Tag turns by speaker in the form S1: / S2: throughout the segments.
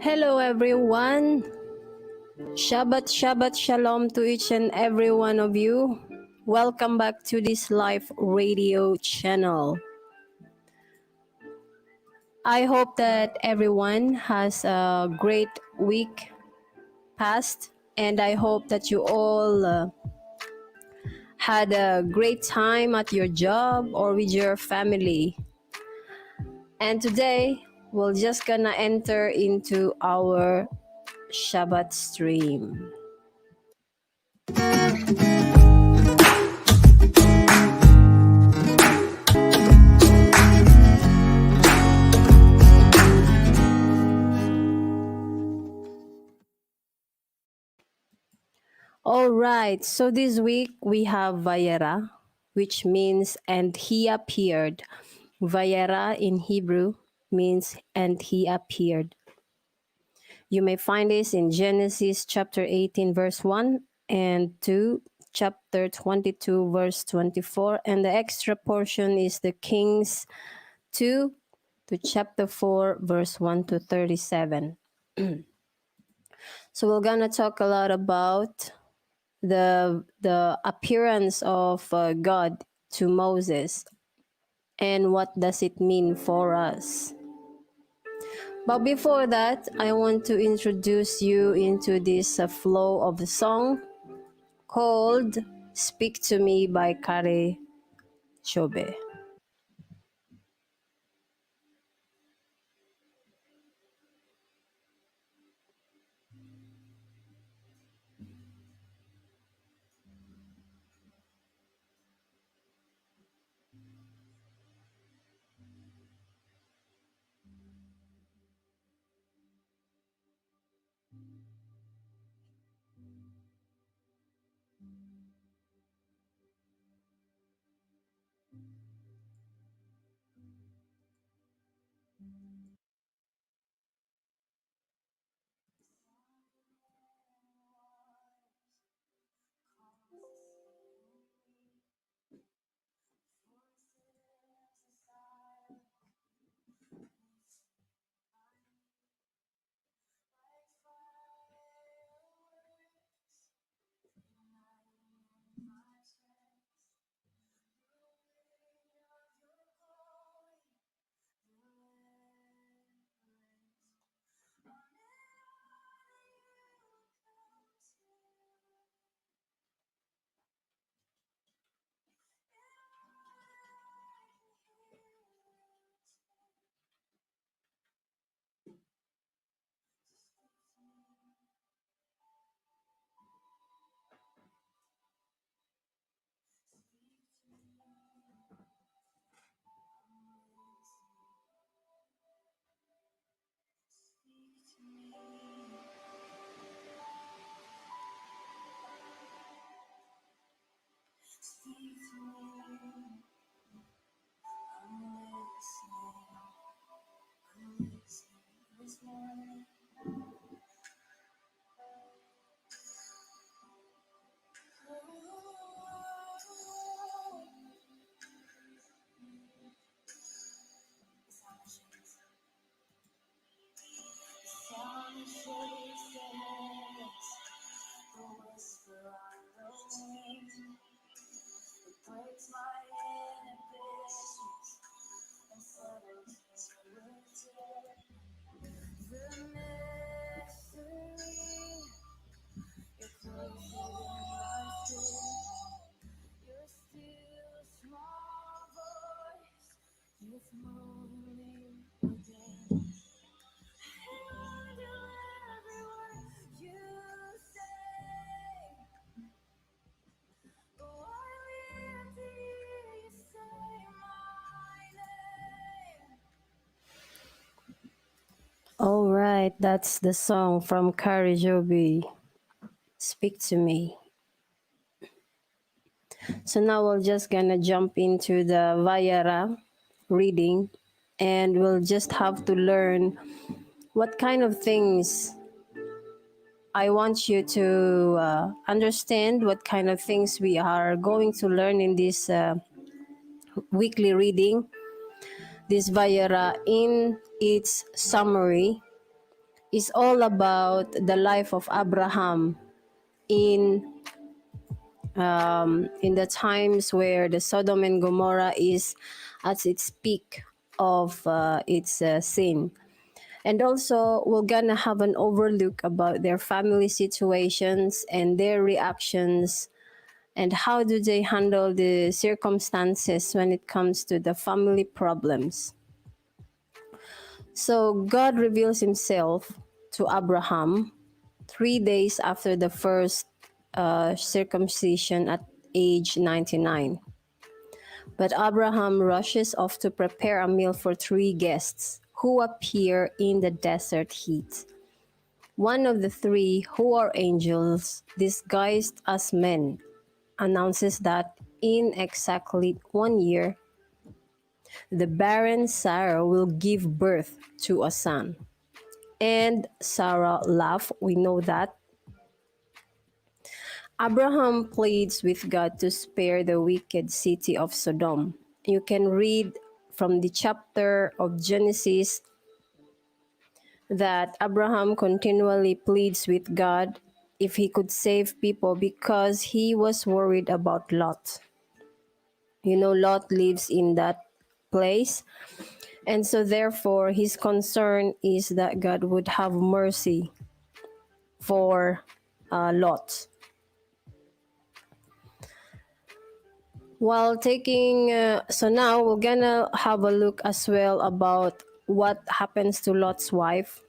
S1: Hello everyone. Shabbat Shalom to each and every one of you. Welcome back to this live radio channel. I hope that everyone has a great week past, and I hope that you all had a great time at your job or with your family. And today we're just gonna enter into our Shabbat stream. All right, so this week we have Vayeira, which means and he appeared. Vayeira in Hebrew means and he appeared. You may find this in Genesis chapter 18 verse 1 and 2, chapter 22 verse 24, and the extra portion is the Kings 2 to chapter 4 verse 1 to 37. So we're gonna talk a lot about the appearance of God to Moses and what does it mean for us. But before that, I want to introduce you into this flow of the song called Speak to Me by Kare Chobe. All right, that's the song from Kare Jobe, Speak to Me. So now we're just gonna jump into the Vayeira reading, and we'll just have to learn what kind of things I want you to understand, what kind of things we are going to learn in this weekly reading. This Vayeira, in its summary, is all about the life of Abraham in the times where the Sodom and Gomorrah is at its peak of its sin. And also, we're gonna have an overlook about their family situations and their reactions and how do they handle the circumstances when it comes to the family problems. So God reveals himself to Abraham 3 days after the first circumcision at age 99. But Abraham rushes off to prepare a meal for 3 guests who appear in the desert heat. One of the three, who are angels disguised as men, announces that in exactly 1 year, the barren Sarah will give birth to a son. And Sarah laughed, we know that. Abraham pleads with God to spare the wicked city of Sodom. You can read from the chapter of Genesis that Abraham continually pleads with God if he could save people because he was worried about Lot. You know, Lot lives in that place. And so, therefore, his concern is that God would have mercy for Lot. While taking, so now we're gonna have a look as well about what happens to Lot's wife.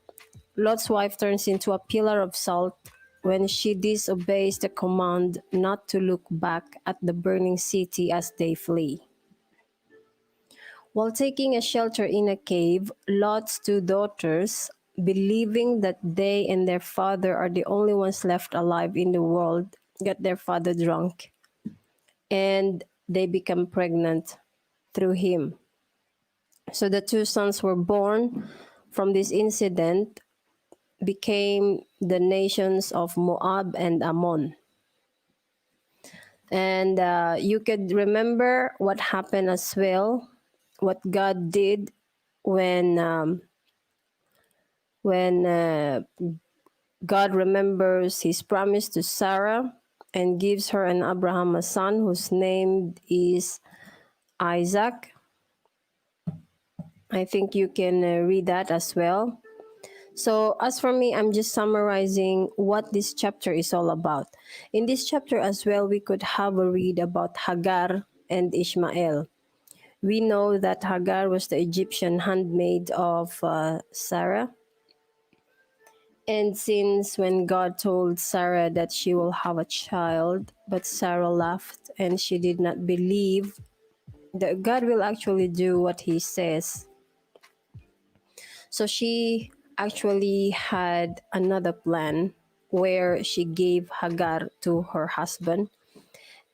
S1: Lot's wife turns into a pillar of salt when she disobeys the command not to look back at the burning city as they flee. While taking a shelter in a cave, Lot's 2 daughters, believing that they and their father are the only ones left alive in the world, get their father drunk and they become pregnant through him. So the 2 sons were born from this incident, became the nations of Moab and Ammon. And you could remember what happened as well, what God did when God remembers his promise to Sarah and gives her and Abraham a son whose name is Isaac. I think you can read that as well. So as for me, I'm just summarizing what this chapter is all about. In this chapter as well, we could have a read about Hagar and Ishmael. We know that Hagar was the Egyptian handmaid of Sarah. And since when God told Sarah that she will have a child, but Sarah laughed and she did not believe that God will actually do what he says. So she actually had another plan where she gave Hagar to her husband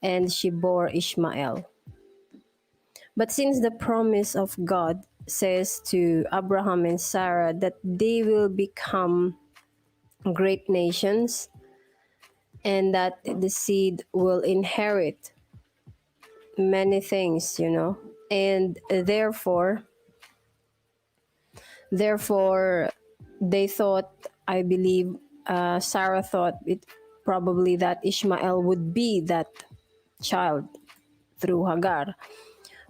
S1: and she bore Ishmael. But since the promise of God says to Abraham and Sarah that they will become great nations and that the seed will inherit many things, you know, and therefore they thought, I believe Sarah thought it probably that Ishmael would be that child through Hagar.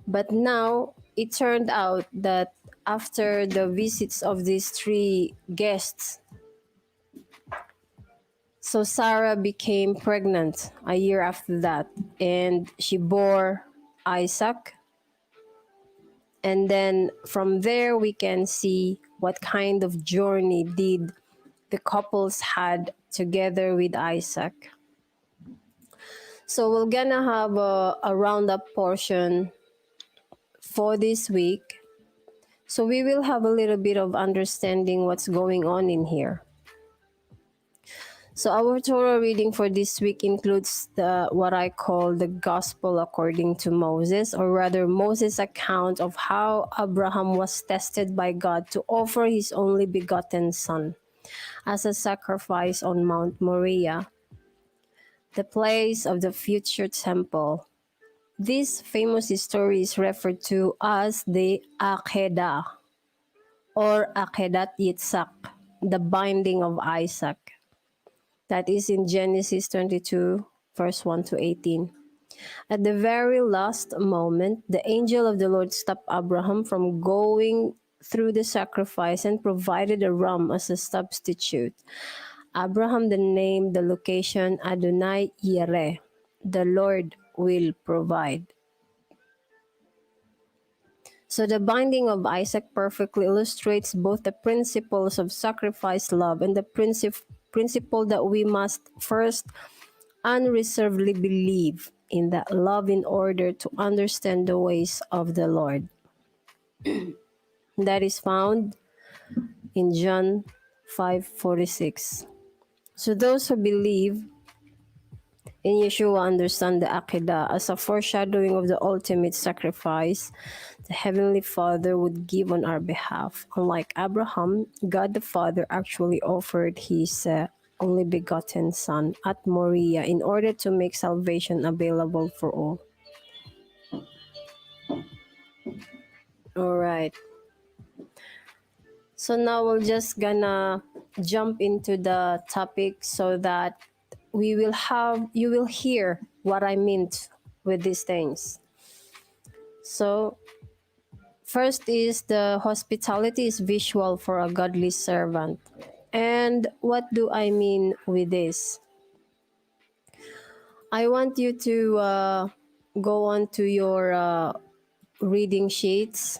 S1: But now it turned out that after the visits of these 3 guests, so Sarah became pregnant a year after that, and she bore Isaac. And then from there, we can see what kind of journey did the couples had together with Isaac. So we're gonna have a roundup portion for this week. So we will have a little bit of understanding what's going on in here. So our Torah reading for this week includes what I call the Gospel according to Moses, or rather Moses' account of how Abraham was tested by God to offer his only begotten son as a sacrifice on Mount Moriah, the place of the future temple. This famous story is referred to as the Akedah or Akedat Yitzhak, the binding of Isaac. That is in Genesis 22, verse 1 to 18. At the very last moment, the angel of the Lord stopped Abraham from going through the sacrifice and provided a ram as a substitute. Abraham then named the location Adonai Yireh, the Lord will provide. So the binding of Isaac perfectly illustrates both the principles of sacrifice love and the principle that we must first unreservedly believe in that love in order to understand the ways of the Lord. That is found in John 5:46. So those who believe in Yeshua understand the Akedah as a foreshadowing of the ultimate sacrifice the Heavenly Father would give on our behalf. Unlike Abraham, God the Father actually offered his only begotten Son at Moriah in order to make salvation available for all. All right. So now we're just gonna jump into the topic so that you will hear what I meant with these things. So first is the hospitality is visual for a godly servant. And what do I mean with this? I want you to go on to your reading sheets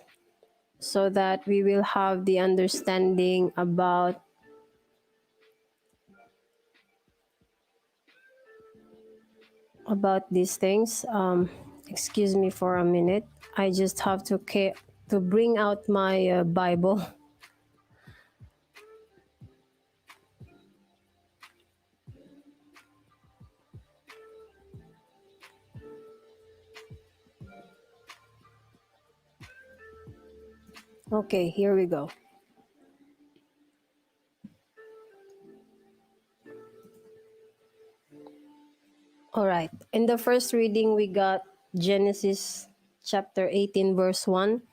S1: so that we will have the understanding about these things. Excuse me for a minute. I just have to bring out my Bible. Okay, here we go. All right. In the first reading, we got Genesis chapter 18, verse 1.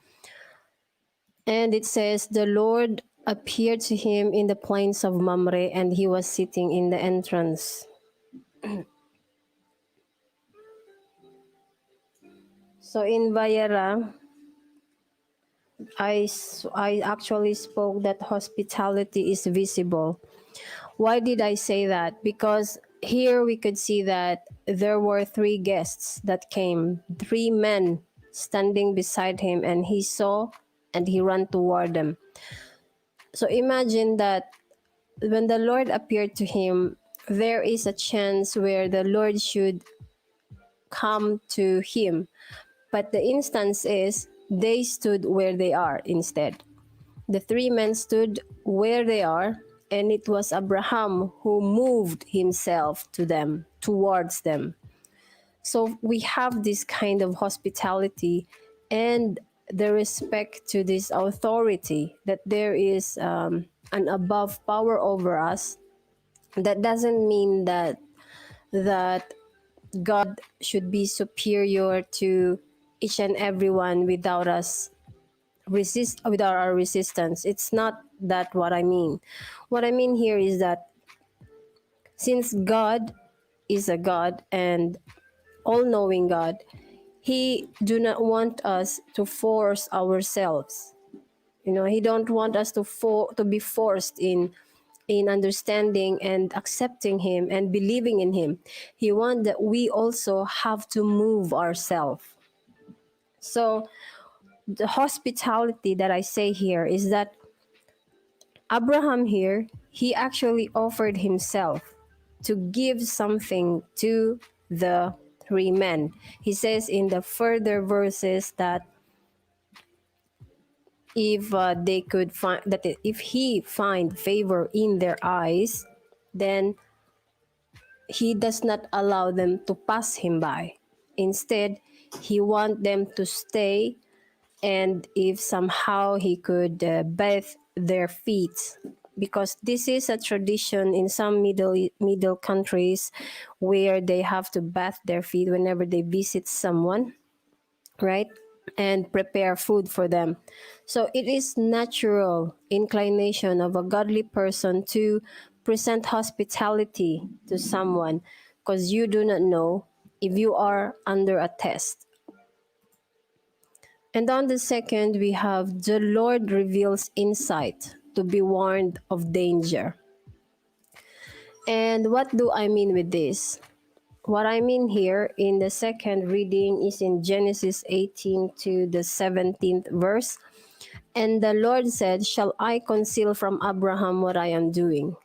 S1: And it says, the Lord appeared to him in the plains of Mamre, and he was sitting in the entrance. So in Vayeira, I actually spoke that hospitality is visible. Why did I say that? Because here we could see that there were 3 guests that came, 3 men standing beside him, and he saw and he ran toward them. So imagine that when the Lord appeared to him, there is a chance where the Lord should come to him. But the instance is they stood where they are instead. The 3 men stood where they are, and it was Abraham who moved himself to them, towards them. So we have this kind of hospitality and the respect to this authority that there is an above power over us. That doesn't mean that God should be superior to each and everyone without our resistance. It's not that what I mean. What I mean here is that since God is a God and all-knowing God, he do not want us to force ourselves. He don't want us to be forced in understanding and accepting him and believing in him. He wants that we also have to move ourselves. So the hospitality that I say here is that Abraham here, he actually offered himself to give something to the 3 men. He says in the further verses that if they could find that if he find favor in their eyes, then he does not allow them to pass him by. Instead, he want them to stay, and if somehow he could bathe their feet, because this is a tradition in some middle countries where they have to bath their feet whenever they visit someone, right? And prepare food for them. So it is natural inclination of a godly person to present hospitality to someone, because you do not know if you are under a test. And on the second, we have the Lord reveals insight to be warned of danger. And what do I mean with this? What I mean here in the second reading is in Genesis 18 to the 17th verse. And the Lord said, "Shall I conceal from Abraham what I am doing?"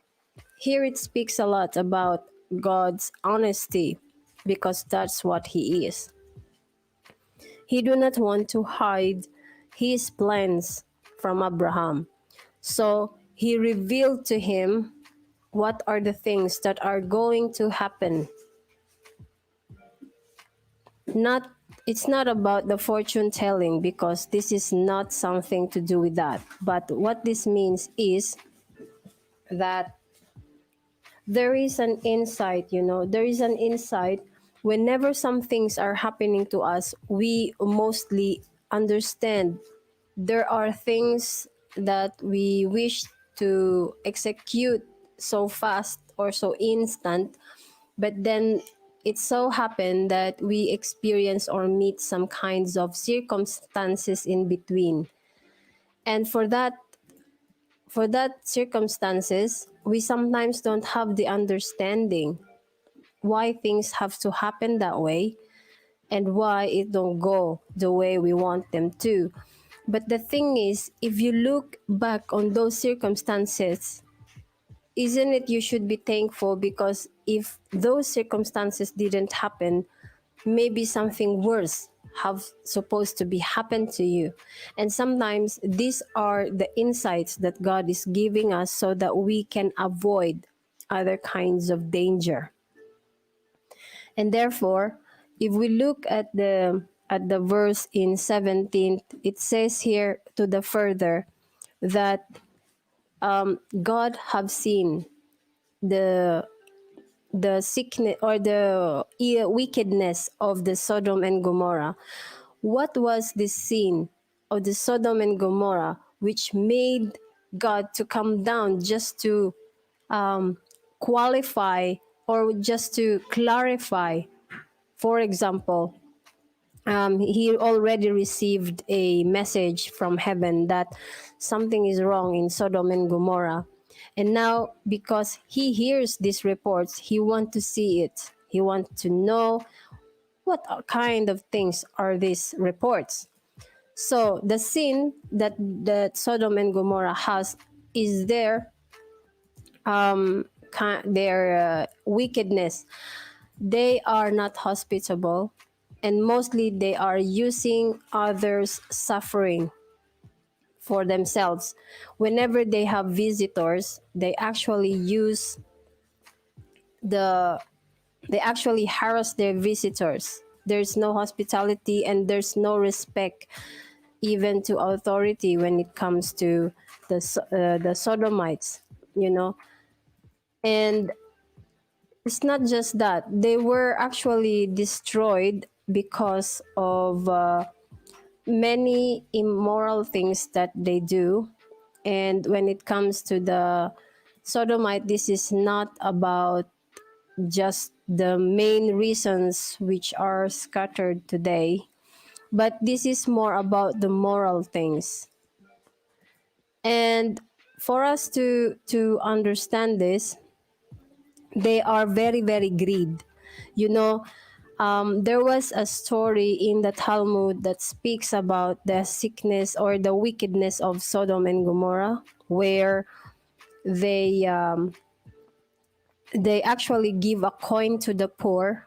S1: Here it speaks a lot about God's honesty, because that's what He is. He do not want to hide His plans from Abraham. So He revealed to him what are the things that are going to happen. Not It's not about the fortune telling, because this is not something to do with that. But what this means is that there is an insight, there is an insight. Whenever some things are happening to us, we mostly understand there are things that we wish to execute so fast or so instant, but then it so happened that we experience or meet some kinds of circumstances in between. And for that circumstances, we sometimes don't have the understanding why things have to happen that way and why it don't go the way we want them to. But the thing is, if you look back on those circumstances, isn't it you should be thankful, because if those circumstances didn't happen, maybe something worse have supposed to be happened to you. And sometimes these are the insights that God is giving us so that we can avoid other kinds of danger. And therefore, if we look at the verse in 17, it says here to the further that God have seen the sickness or the wickedness of the Sodom and Gomorrah. What was this sin of the Sodom and Gomorrah which made God to come down just to qualify or just to clarify? For example, he already received a message from heaven that something is wrong in Sodom and Gomorrah. And now, because he hears these reports, he wants to see it. He wants to know what kind of things are these reports. So the sin that Sodom and Gomorrah has is their wickedness. They are not hospitable, and mostly they are using others' suffering for themselves. Whenever they have visitors, the they actually harass their visitors. There's no hospitality and there's no respect even to authority when it comes to the Sodomites, you know. And it's not just that, they were actually destroyed because of many immoral things that they do. And when it comes to the Sodomite, this is not about just the main reasons which are scattered today, but this is more about the moral things. And for us to understand this, they are very, very greed. You know, there was a story in the Talmud that speaks about the sickness or the wickedness of Sodom and Gomorrah, where they actually give a coin to the poor.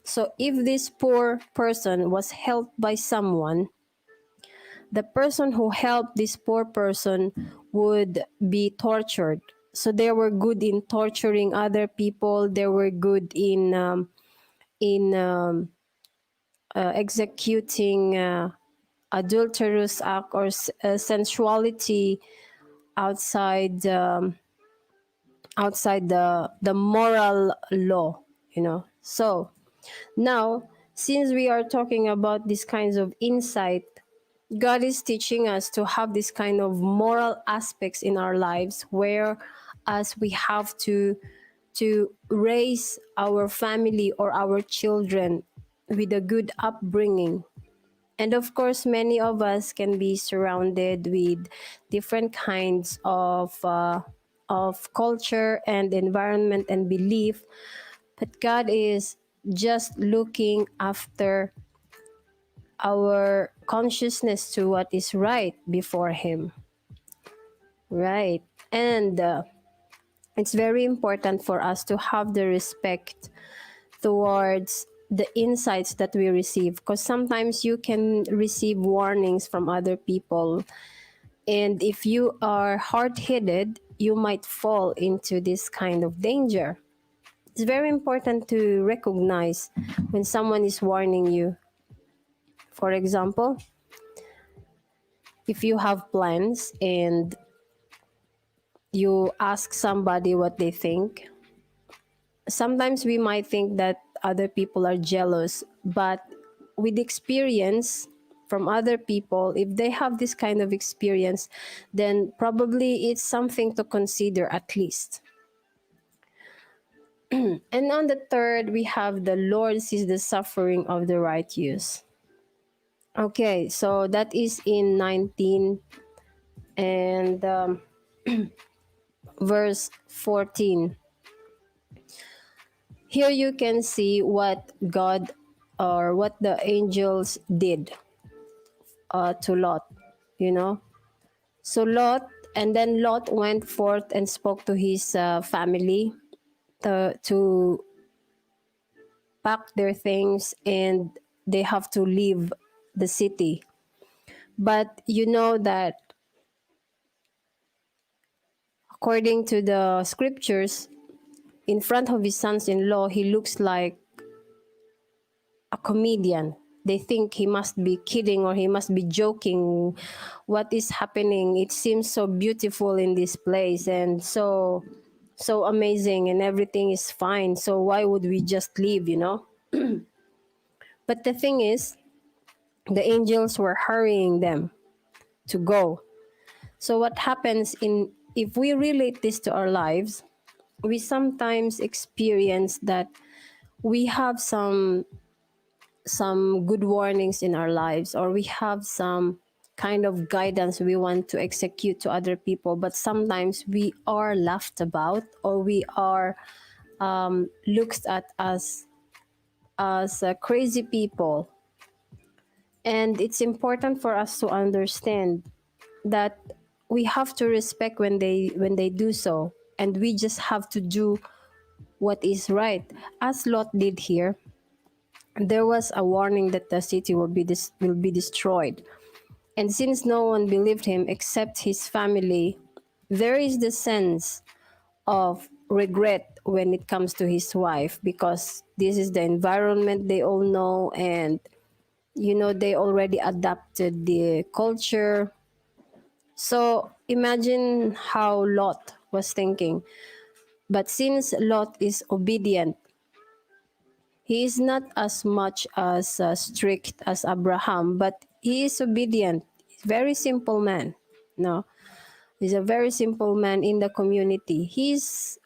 S1: So if this poor person was helped by someone, the person who helped this poor person would be tortured. So they were good in torturing other people. They were good in executing adulterous act or sensuality outside outside the moral law, you know. So now, since we are talking about these kinds of insight, God is teaching us to have this kind of moral aspects in our lives, where as we have to raise our family or our children with a good upbringing. And of course, many of us can be surrounded with different kinds of culture and environment and belief, but God is just looking after our consciousness to what is right before Him. Right. And it's very important for us to have the respect towards the insights that we receive, because sometimes you can receive warnings from other people, and if you are hard-headed, you might fall into this kind of danger. It's very important to recognize when someone is warning you. For example, if you have plans and you ask somebody what they think, sometimes we might think that other people are jealous, but with experience from other people, if they have this kind of experience, then probably it's something to consider at least. And on the third, we have the Lord sees the suffering of the righteous. Okay, so that is in 19 and verse 14. Here you can see what God or what the angels did to Lot, you know. So Lot went forth and spoke to his family to pack their things, and they have to leave the city. But you know that according to the scriptures, in front of his sons-in-law, he looks like a comedian. They think he must be kidding or he must be joking. What is happening? It seems so beautiful in this place and so amazing, and everything is fine. So why would we just leave, you know? But the thing is, the angels were hurrying them to go. So what happens in if we relate this to our lives, we sometimes experience that we have some good warnings in our lives, or we have some kind of guidance we want to execute to other people, but sometimes we are laughed about, or we are looked at as crazy people. And it's important for us to understand that we have to respect when they do so, and we just have to do what is right, as Lot did here. There was a warning that the city will be destroyed. And since no one believed him except his family, there is the sense of regret when it comes to his wife, because this is the environment they all know, and they already adapted the culture. So imagine how Lot was thinking. But since Lot is obedient, he is not as much as strict as Abraham, but he is obedient. He's a very simple man. No, he's a very simple man in the community. He's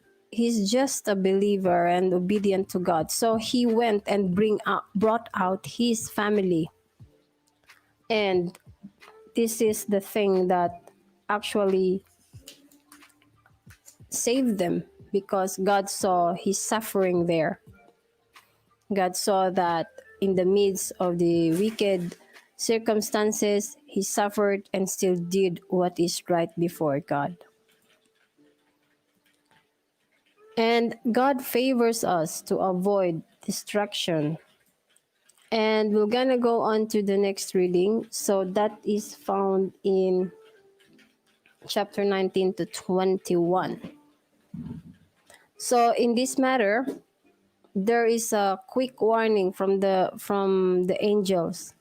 S1: just a believer and obedient to God. So he went and brought out his family. And this is the thing that actually saved them, because God saw his suffering there. God saw that in the midst of the wicked circumstances, he suffered and still did what is right before God. And God favors us to avoid destruction. And we're gonna go on to the next reading. So that is found in chapter 19 to 21. So in this matter, there is a quick warning from the angels.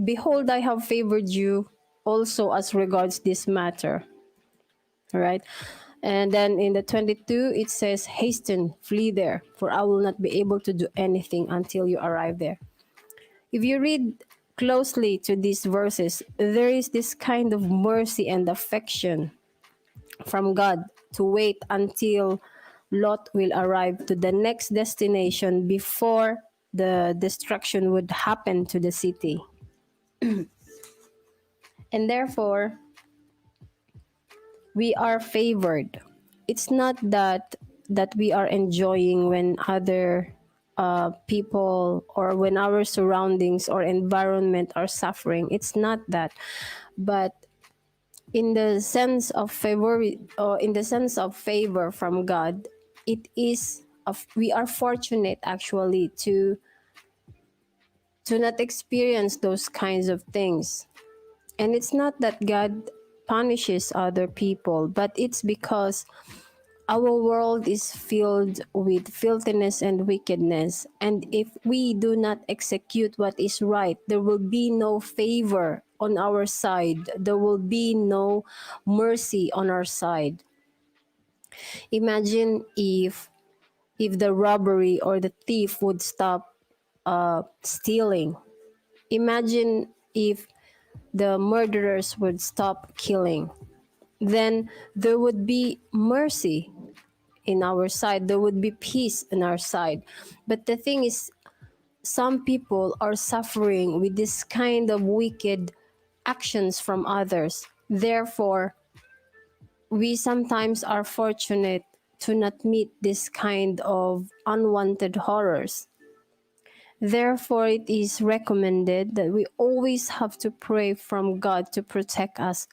S1: Behold, I have favored you also as regards this matter. All right. And then in the 22, it says, hasten, flee there, for I will not be able to do anything until you arrive there. If you read closely to these verses, there is this kind of mercy and affection from God to wait until Lot will arrive to the next destination before the destruction would happen to the city. And therefore, we are favored. It's not that we are enjoying when other people or when our surroundings or environment are suffering. It's not that, but in the sense of favor, or in the sense of favor from God, it is of, we are fortunate actually to not experience those kinds of things. And it's not that God punishes other people, but it's because our world is filled with filthiness and wickedness. And if we do not execute what is right, there will be no favor on our side. There will be no mercy on our side. Imagine if the robbery or the thief would stop stealing. Imagine if the murderers would stop killing. Then there would be mercy in our side. There would be peace in our side. But the thing is, some people are suffering with this kind of wicked actions from others. Therefore, we sometimes are fortunate to not meet this kind of unwanted horrors. Therefore, it is recommended that we always have to pray from God to protect us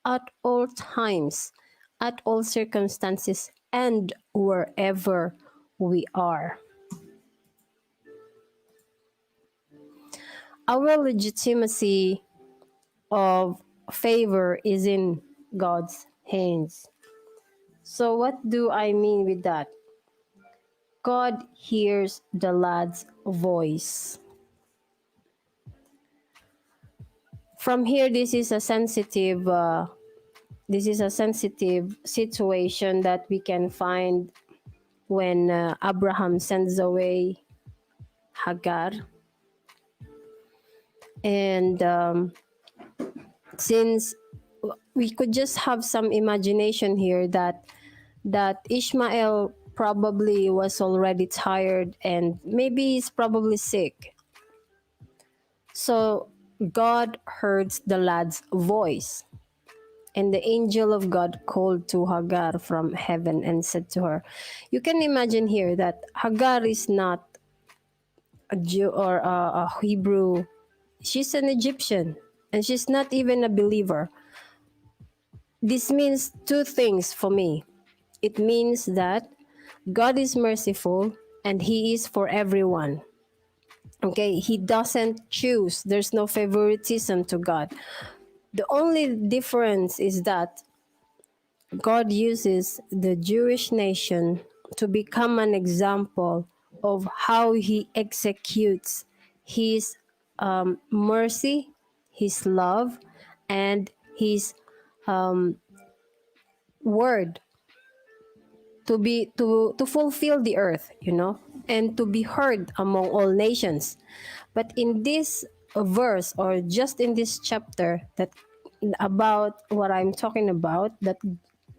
S1: at all times, at all circumstances, and wherever we are. Our legitimacy of favor is in God's hands. So, what do I mean with that? God hears the lad's voice. From here, this is a sensitive situation that we can find when Abraham sends away Hagar. And since we could just have some imagination here that Ishmael probably was already tired and maybe he's probably sick. So God heard the lad's voice. And the angel of God called to Hagar from heaven and said to her, you can imagine here that Hagar is not a Jew or a Hebrew. She's an Egyptian and she's not even a believer. This means two things for me. It means that God is merciful and He is for everyone. Okay, He doesn't choose. There's no favoritism to God. The only difference is that God uses the Jewish nation to become an example of how He executes His mercy, His love, and His word to fulfill the earth, and to be heard among all nations. But in this verse, or just in this chapter, that about what I'm talking about, that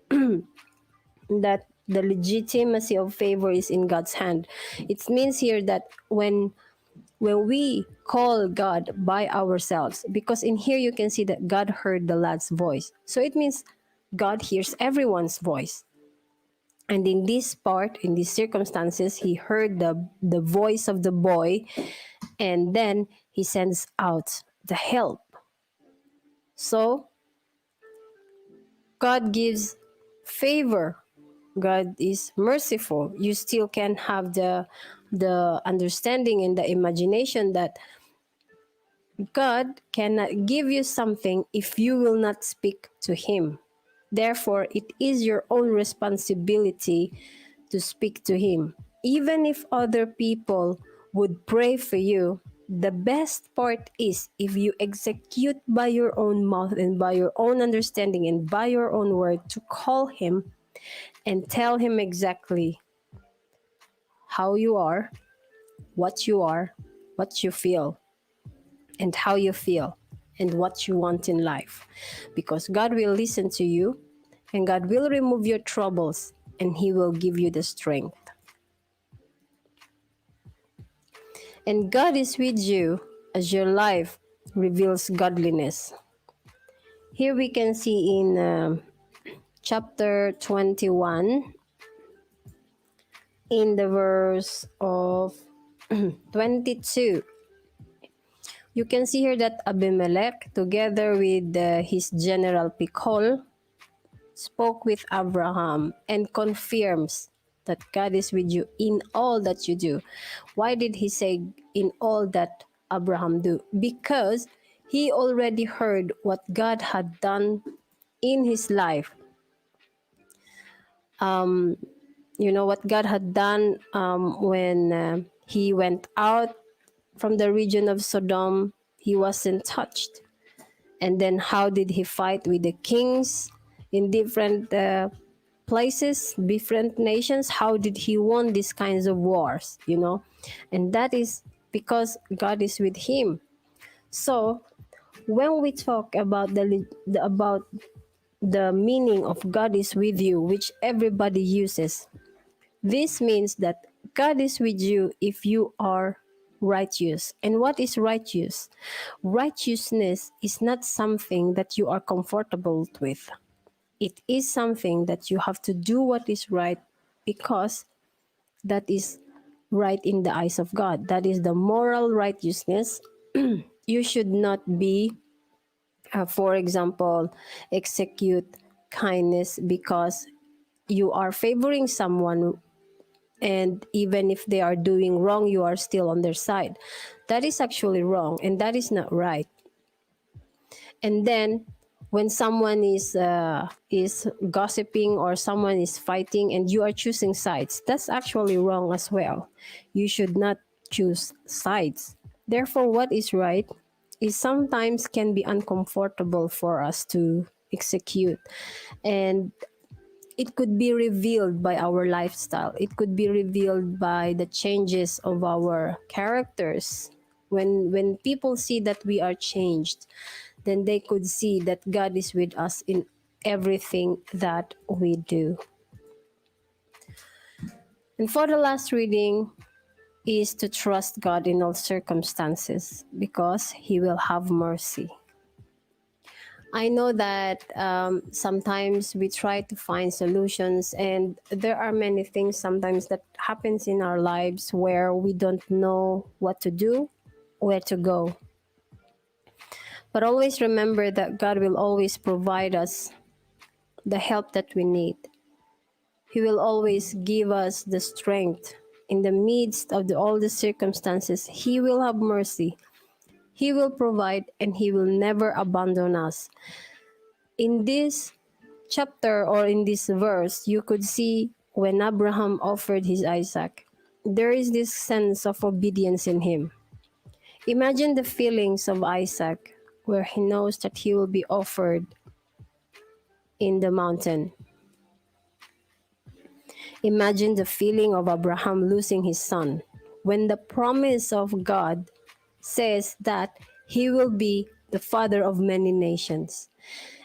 S1: that the legitimacy of favor is in God's hand. It means here that when we call God by ourselves, because in here you can see that God heard the lad's voice. So it means God hears everyone's voice. And in this part, in these circumstances, He heard the voice of the boy, and then He sends out the help. So God gives favor. God is merciful. You still can have the understanding and the imagination that God cannot give you something if you will not speak to Him. Therefore, it is your own responsibility to speak to Him. Even if other people would pray for you, The best part is if you execute by your own mouth and by your own understanding and by your own word to call him and tell him exactly how you are, what you feel, and how you feel, and what you want in life. Because God will listen to you, and God will remove your troubles, and He will give you the strength. And God is with you as your life reveals godliness. Here we can see in chapter 21, in the verse of 22. You can see here that Abimelech, together with his general Pichol, spoke with Abraham and confirms that God is with you in all that you do. Why did he say in all that Abraham do? Because he already heard what God had done in his life. You know what God had done when he went out from the region of Sodom. He wasn't touched. And then how did he fight with the kings in different places, different nations? How did he won these kinds of wars, you know? And that is because God is with him. So when we talk about the meaning of God is with you, which everybody uses, this means that God is with you if you are righteous. And what is righteous? Righteousness is not something that you are comfortable with. It is something that you have to do what is right because that is right in the eyes of God. That is the moral righteousness. You should not be, for example, execute kindness because you are favoring someone, and even if they are doing wrong, you are still on their side. That is actually wrong, and that is not right. And then when someone is gossiping or someone is fighting and you are choosing sides, that's actually wrong as well. You should not choose sides. Therefore, what is right is sometimes can be uncomfortable for us to execute, and it could be revealed by our lifestyle. It could be revealed by the changes of our characters. When people see that we are changed, then they could see that God is with us in everything that we do. And for the last reading is to trust God in all circumstances because He will have mercy. I know that sometimes we try to find solutions, and there are many things sometimes that happens in our lives where we don't know what to do, where to go. But always remember that God will always provide us the help that we need. He will always give us the strength in the midst of all the circumstances. He will have mercy. He will provide, and He will never abandon us. In this chapter or in this verse, you could see when Abraham offered his Isaac, there is this sense of obedience in him. Imagine the feelings of Isaac where he knows that he will be offered in the mountain. Imagine the feeling of Abraham losing his son when the promise of God says that he will be the father of many nations.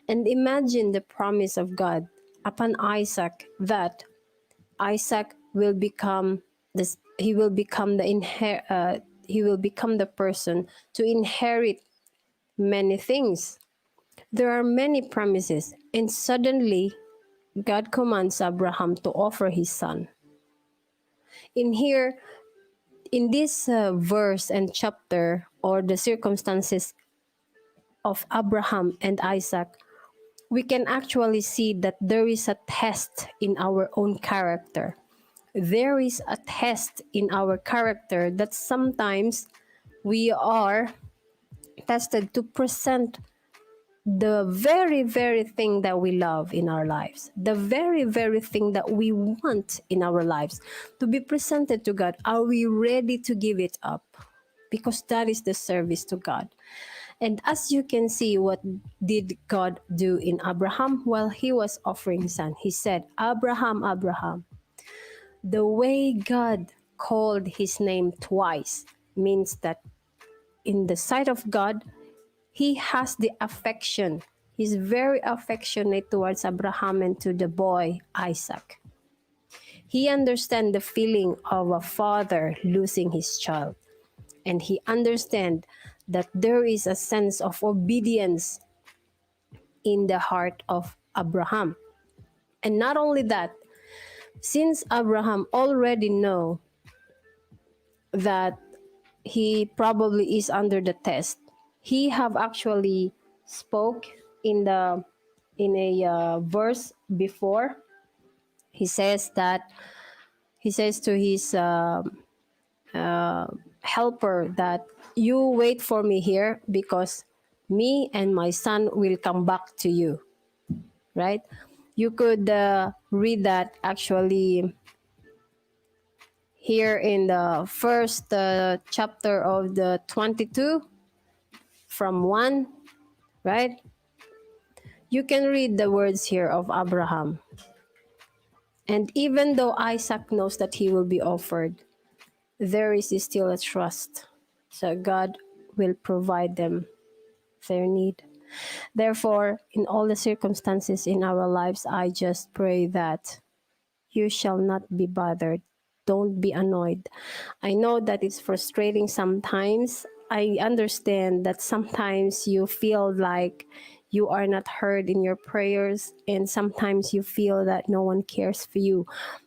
S1: And imagine the promise of God upon Isaac that Isaac will become this. He will become he will become the person to inherit many things. There are many promises, and suddenly God commands Abraham to offer his son. In here, in this verse and chapter, or the circumstances of Abraham and Isaac, we can actually see that there is a test in our own character. There is a test in our character that sometimes we are tested to present the very, very thing that we love in our lives, the very, very thing that we want in our lives to be presented to God. Are we ready to give it up? because that is the service to God. And as you can see, what did God do in Abraham while he was offering his son? He said, Abraham, Abraham. The way God called his name twice means that in the sight of God, he has the affection. He's very affectionate towards Abraham and to the boy Isaac. He understands the feeling of a father losing his child. And he understands that there is a sense of obedience in the heart of Abraham. And not only that, since Abraham already know that he probably is under the test, he have actually spoke in a verse before. He says to his helper that you wait for me here because me and my son will come back to you, right? You could read that actually here in the first chapter of the 22 from 1, right? You can read the words here of Abraham. And even though Isaac knows that he will be offered, there is still a trust. So God will provide them their need. Therefore, in all the circumstances in our lives, I just pray that you shall not be bothered. Don't be annoyed. I know that it's frustrating sometimes. I understand that sometimes you feel like you are not heard in your prayers, and sometimes you feel that no one cares for you.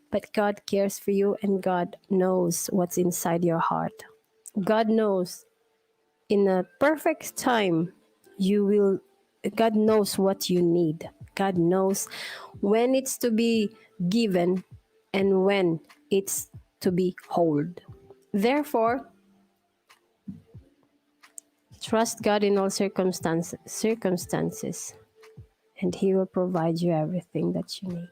S1: But God cares for you, and God knows what's inside your heart. God knows in a perfect time God knows what you need. God knows when it's to be given and when it's to be held. Therefore, trust God in all circumstances, and He will provide you everything that you need.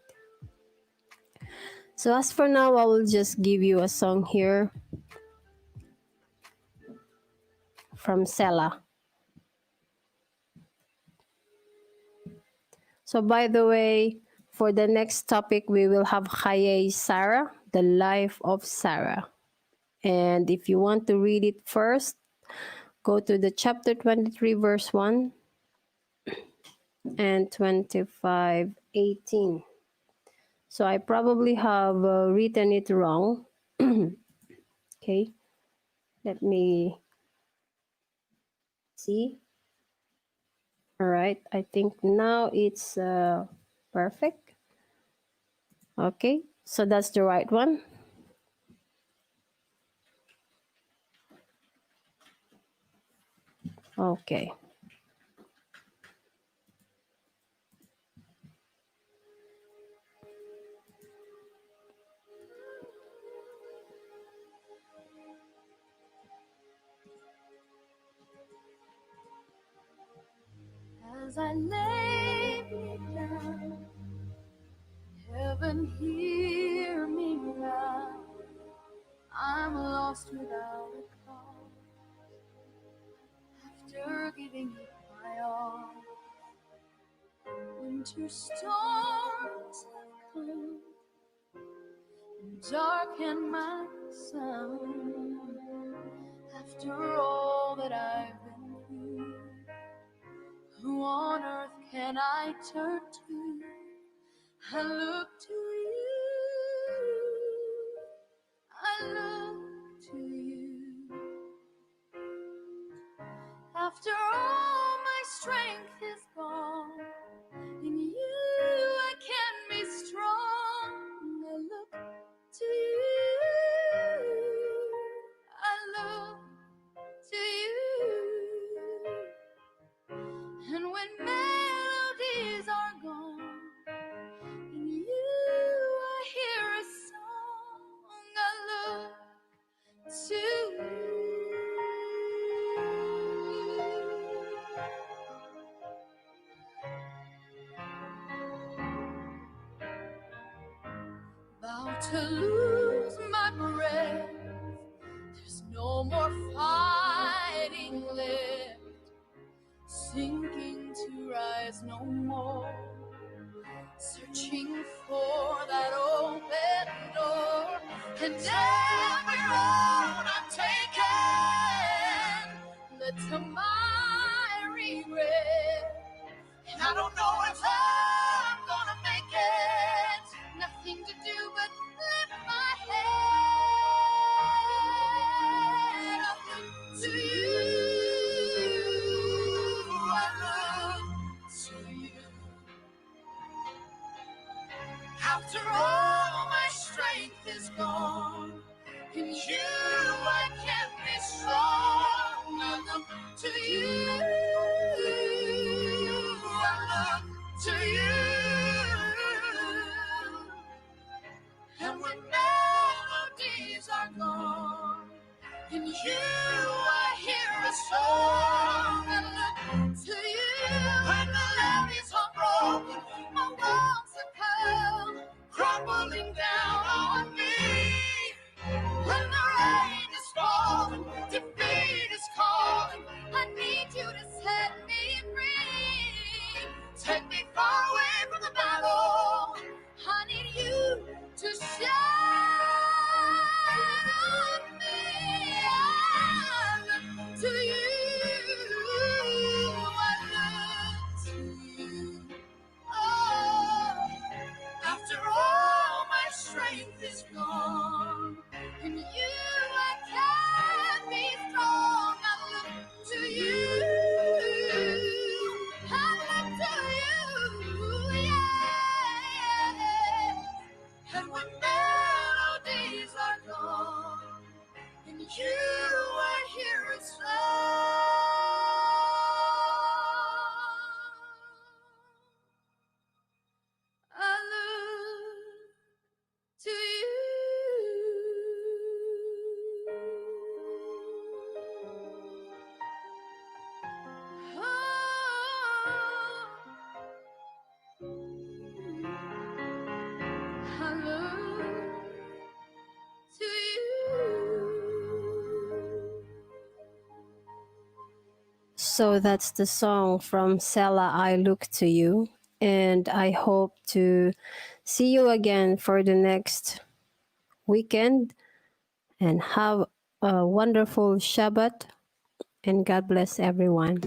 S1: So as for now, I will just give you a song here from Selah. So by the way, for the next topic, we will have Chayei Sarah, the life of Sarah. And if you want to read it first, go to the chapter 23, verse 1 and 25:18. So I probably have written it wrong. Okay, let me see. All right, I think now it's perfect. Okay, so that's the right one. Okay.
S2: As I lay me down, heaven hear me now. I'm lost without a cause. After giving it my all, winter storms have come and darkened my sun. After all that I've been through, who on earth can I turn to? I look to you, I look to you. After all my strength is gone, in you I can be strong. I look to you, I look to you. And when melodies are gone, in you I hear a song. I look to you. About to lose my breath, there's no more fire rise no more. Searching for that open door, and every road I've taken led to my regret. And I don't know if I'm gonna make it. Nothing to do but lift my head up to you. I look to you. After all my strength is gone, in you I can be strong. I look to you. I look to you. And when melodies are gone, in you I hear a song. I look to you. When the levees are broken, my walls are come crumbling down on me. When the rain is falling, defeat is calling, I need you to set me free. Take me far away from the battle. I need you to shine on me. I look to you. I look to you. Oh, after all my strength is gone, in you I can be strong. I look to you. I look to you. Yeah. And when melodies are gone, in you I hear a song. I look to you. Oh, I look to you.
S1: So that's the song from Sela, I Look to You. And I hope to see you again for the next weekend. And have a wonderful Shabbat. And God bless everyone.